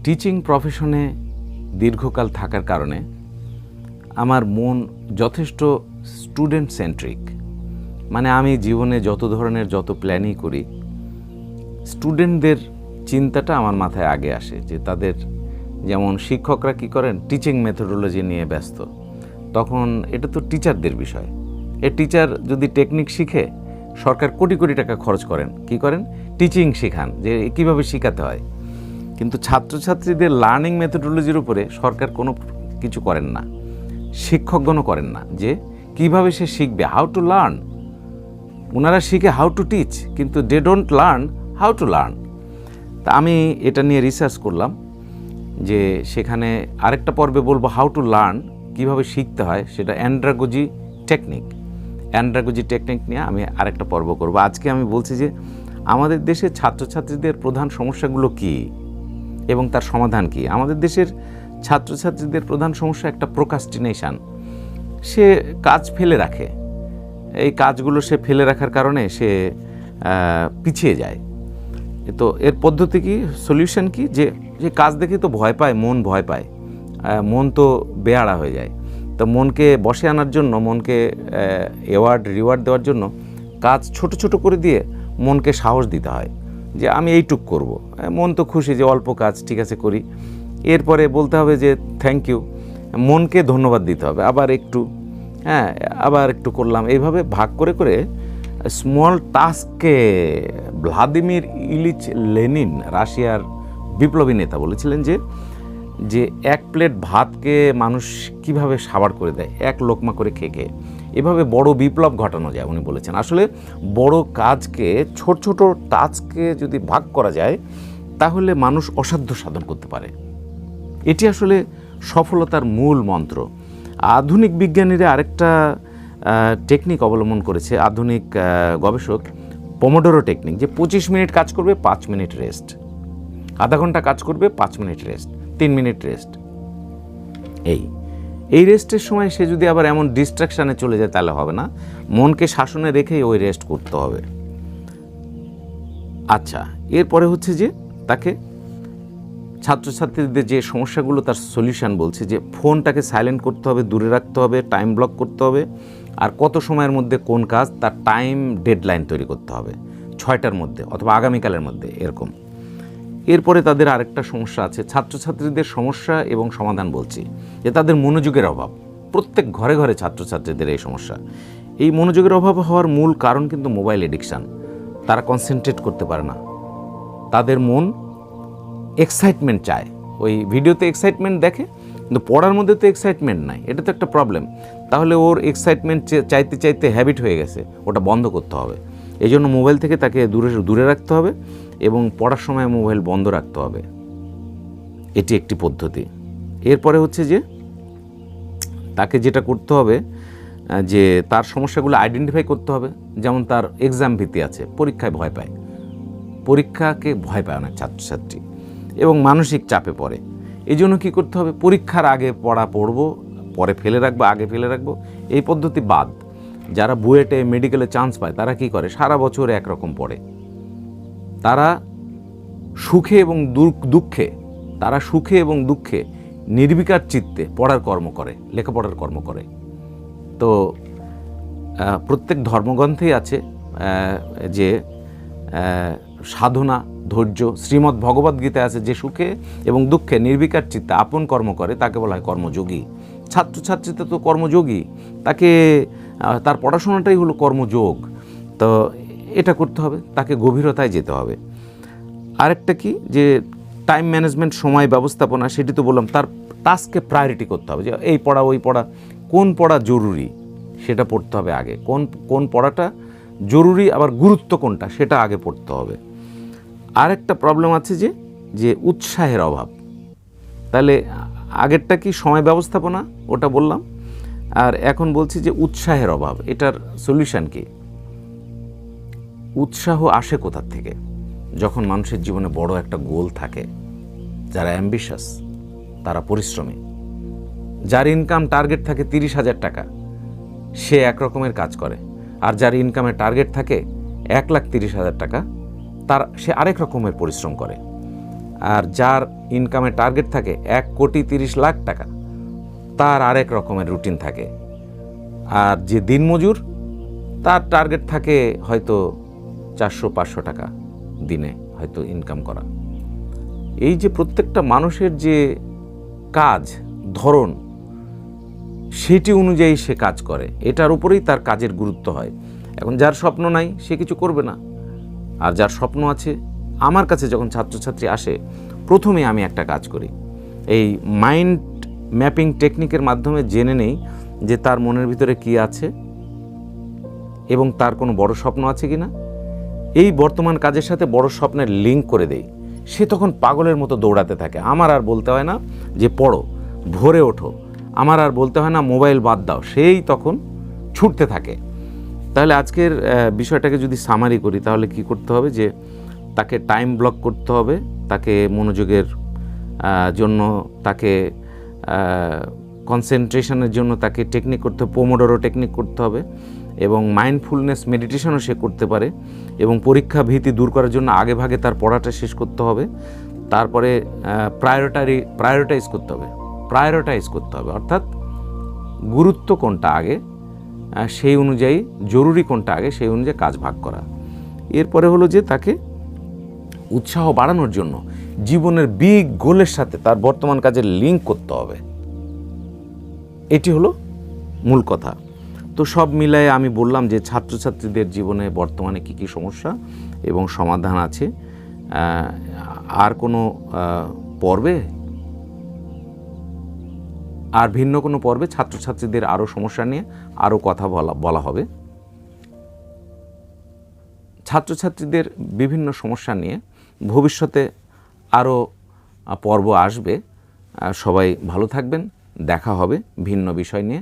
Teaching প্রফেশনে দীর্ঘকাল থাকার কারণে আমার মন যথেষ্ট স্টুডেন্ট সেন্ট্রিক। মানে আমি জীবনে যত প্ল্যানই করি, স্টুডেন্টদের চিন্তাটা আমার মাথায় আগে আসে। যে তাদের, যেমন শিক্ষকরা কি করেন, টিচিং মেথোডোলজি নিয়ে ব্যস্ত, তখন এটা তো টিচারদের বিষয়। টিচার যদি টেকনিক শিখে, সরকার কোটি কোটি টাকা খরচ করেন, কি করেন, টিচিং শেখান, যে কীভাবে শেখাতে হয়। কিন্তু ছাত্রছাত্রীদের লার্নিং মেথোডোলজির উপরে সরকার কোনো কিছু করেন না, শিক্ষকগণও করেন না, যে কিভাবে সে শিখবে, হাউ টু লার্ন। ওনারা শিখে হাউ টু টিচ, কিন্তু they don't learn how to learn. তা আমি এটা নিয়ে রিসার্চ করলাম, যে সেখানে আরেকটা পর্বে বলবো হাউ টু লার্ন, কীভাবে শিখতে হয়, সেটা অ্যান্ড্রাগোজি টেকনিক নিয়ে আমি আরেকটা পর্ব করব। আজকে আমি বলছি যে আমাদের দেশের ছাত্রছাত্রীদের প্রধান সমস্যাগুলো কী এবং তার সমাধান কী। আমাদের দেশের ছাত্রছাত্রীদের প্রধান সমস্যা একটা প্রোক্রাস্টিনেশন। সে কাজ ফেলে রাখে, এই কাজগুলো সে ফেলে রাখার কারণে সে পিছিয়ে যায়। তো এর পদ্ধতি কি, সলিউশন কি, যে কাজ দেখে তো ভয় পায়, মন তো বেয়াড়া হয়ে যায়। তো মনকে বসে আনার জন্য, মনকে রিওয়ার্ড দেওয়ার জন্য কাজ ছোট ছোট করে দিয়ে মনকে সাহস দিতে হয়, যে আমি এইটুক করব। মন তো খুশি যে অল্প কাজ, ঠিক আছে করি। এরপরে বলতে হবে যে থ্যাংক ইউ, মনকে ধন্যবাদ দিতে হবে, আবার একটু করলাম। এইভাবে ভাগ করে করে স্মল টাস্ককে, ভ্লাদিমির ইলিচ লেনিন, রাশিয়ার বিপ্লবী নেতা, বলেছিলেন যে এক প্লেট ভাতকে মানুষ কিভাবে সাবার করে দেয়, এক লোকমা করে খেয়ে। এভাবে বড় বিপ্লব ঘটানো যায়, উনি বলেছেন। আসলে বড় কাজকে ছোট ছোট টাস্ককে যদি ভাগ করা যায়, তাহলে মানুষ অসাধ্য সাধন করতে পারে। এটি আসলে সফলতার মূল মন্ত্র। আধুনিক বিজ্ঞানীরা আরেকটা টেকনিক অবলম্বন করেছে, আধুনিক গবেষক, পোমোডোরো টেকনিক, যে 25 মিনিট কাজ করবে, 5 মিনিট রেস্ট, আধা ঘন্টা কাজ করবে, 5 মিনিট রেস্ট, 3 মিনিট রেস্ট। এই রেস্টের সময় সে যদি আবার এমন ডিস্ট্রাকশানে চলে যায়, তাহলে হবে না। মনকে শাসনে রেখেই ওই রেস্ট করতে হবে। আচ্ছা, এরপরে হচ্ছে যে তাকে ছাত্রছাত্রীদের যে সমস্যাগুলো, তার সলিউশন বলছে যে ফোনটাকে সাইলেন্ট করতে হবে, দূরে রাখতে হবে, টাইম ব্লক করতে হবে, আর কত সময়ের মধ্যে কোন কাজ, তার টাইম ডেডলাইন তৈরি করতে হবে, 6টার মধ্যে অথবা আগামীকালের মধ্যে, এরকম। এরপরে তাদের আরেকটা সমস্যা আছে, ছাত্রছাত্রীদের সমস্যা এবং সমাধান বলছি, যে তাদের মনোযোগের অভাব। প্রত্যেক ঘরে ঘরে ছাত্রছাত্রীদের এই সমস্যা। এই মনোযোগের অভাব হওয়ার মূল কারণ কিন্তু মোবাইল এডিকশান। তারা কনসেন্ট্রেট করতে পারে না, তাদের মন এক্সাইটমেন্ট চায়। ওই ভিডিওতে এক্সাইটমেন্ট দেখে, কিন্তু পড়ার মধ্যে তো এক্সাইটমেন্ট নাই, এটা তো একটা প্রবলেম। তাহলে ওর এক্সাইটমেন্ট চাইতে চাইতে হ্যাবিট হয়ে গেছে, ওটা বন্ধ করতে হবে। এই জন্য মোবাইল থেকে তাকে দূরে রাখতে হবে এবং পড়ার সময় মোবাইল বন্ধ রাখতে হবে। এটি একটি পদ্ধতি। এরপরে হচ্ছে যে তাকে যেটা করতে হবে, যে তার সমস্যাগুলো আইডেন্টিফাই করতে হবে। যেমন তার এক্সাম ভীতি আছে, পরীক্ষাকে ভয় পায় অনেক ছাত্রছাত্রী এবং মানসিক চাপে পড়ে। এই জন্য কী করতে হবে, পরীক্ষার আগে পড়বো, পরে ফেলে রাখবো, আগে ফেলে রাখবো, এই পদ্ধতি বাদ। যারা বুয়েটে, মেডিকেলে চান্স পায়, তারা কি করে, সারা বছর একরকম পড়ে। তারা সুখে এবং দুঃখে নির্বিকার চিত্তে পড়ার কর্ম করে, লেখাপড়ার কর্ম করে। তো প্রত্যেক ধর্মগ্রন্থেই আছে যে সাধনা, ধৈর্য। শ্রীমদ্ ভগবদ্গীতায় আছে যে সুখে এবং দুঃখে নির্বিকার চিত্তে আপন কর্ম করে, তাকে বলা হয় কর্মযোগী। ছাত্রছাত্রীতে তো কর্মযোগী, তার পড়াশোনাটাই হলো কর্মযোগ। তো এটা করতে হবে, তাকে গভীরতায় যেতে হবে। আরেকটা কি, যে টাইম ম্যানেজমেন্ট, সময় ব্যবস্থাপনা, সেটি তো বললাম। তার টাস্ককে প্রায়োরিটি করতে হবে, যে এই পড়া ওই পড়া, কোন পড়া জরুরি সেটা পড়তে হবে আগে, কোন পড়াটা জরুরি আবার গুরুত্ব কোনটা সেটা আগে পড়তে হবে। আরেকটা প্রবলেম আছে যে উৎসাহের অভাব। তাহলে আগেরটা কি, সময় ব্যবস্থাপনা, ওটা বললাম। আর এখন বলছি যে উৎসাহের অভাব, এটার সলিউশন কি। উৎসাহ আসে কোথা থেকে, যখন মানুষের জীবনে বড় একটা গোল থাকে। যারা অ্যাম্বিশাস, তারা পরিশ্রমী। যার ইনকাম টার্গেট থাকে 30,000 টাকা, সে এক রকমের কাজ করে। আর যার ইনকামের টার্গেট থাকে 1,30,000 টাকা, সে আরেক রকমের পরিশ্রম করে। আর যার ইনকামের টার্গেট থাকে 1,30,00,000 টাকা, তার আরেক রকমের রুটিন থাকে। আর যে দিনমজুর, তার টার্গেট থাকে হয়তো 400-500 টাকা দিনে হয়তো ইনকাম করা। এই যে প্রত্যেকটা মানুষের যে কাজ ধরন, সেটি অনুযায়ী সে কাজ করে, এটার উপরেই তার কাজের গুরুত্ব হয়। এখন যার স্বপ্ন নাই সে কিছু করবে না, আর যার স্বপ্ন আছে, আমার কাছে যখন ছাত্রছাত্রী আসে প্রথমে আমি একটা কাজ করি, এই মাইন্ড ম্যাপিং টেকনিকের মাধ্যমে জেনে নেই যে তার মনের ভিতরে কি আছে এবং তার কোনো বড় স্বপ্ন আছে কি না। এই বর্তমান কাজের সাথে বড় স্বপ্নের লিঙ্ক করে দেই। সে তখন পাগলের মতো দৌড়াতে থাকে। আমার আর বলতে হয় না যে পড়ো, ভোরে ওঠো, আমার আর বলতে হয় না মোবাইল বাদ দাও, সেই তখন ছুটতে থাকে। তাহলে আজকের বিষয়টাকে যদি সামারি করি, তাহলে কি করতে হবে, যে তাকে টাইম ব্লক করতে হবে, তাকে মনোযোগের জন্য, তাকে কনসেন্ট্রেশনের জন্য তাকে টেকনিক করতে হবে, পোমোডোরো টেকনিক করতে হবে, এবং মাইন্ডফুলনেস মেডিটেশনও সে করতে পারে। এবং পরীক্ষা ভীতি দূর করার জন্য আগে ভাগে তার পড়াটা শেষ করতে হবে। তারপরে প্রায়োরিটাইজ করতে হবে, অর্থাৎ গুরুত্ব কোনটা আগে সেই অনুযায়ী, জরুরি কোনটা আগে সেই অনুযায়ী কাজ ভাগ করা। এরপরে হলো যে তাকে উৎসাহ বাড়ানোর জন্য জীবনের বিগ গোলের সাথে তার বর্তমান কাজের লিঙ্ক করতে হবে। এটি হলো মূল কথা। তো সব মিলায়ে আমি বললাম যে ছাত্রছাত্রীদের জীবনে বর্তমানে কী কী সমস্যা এবং সমাধান আছে। আর কোনো পর্বে, আর ভিন্ন কোনো পর্বে ছাত্রছাত্রীদের আরও সমস্যা নিয়ে আরও কথা বলা হবে। ছাত্রছাত্রীদের বিভিন্ন সমস্যা নিয়ে ভবিষ্যতে আরও পর্ব আসবে। সবাই ভালো থাকবেন, দেখা হবে ভিন্ন বিষয় নিয়ে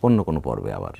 অন্য কোনো পর্বে আবার।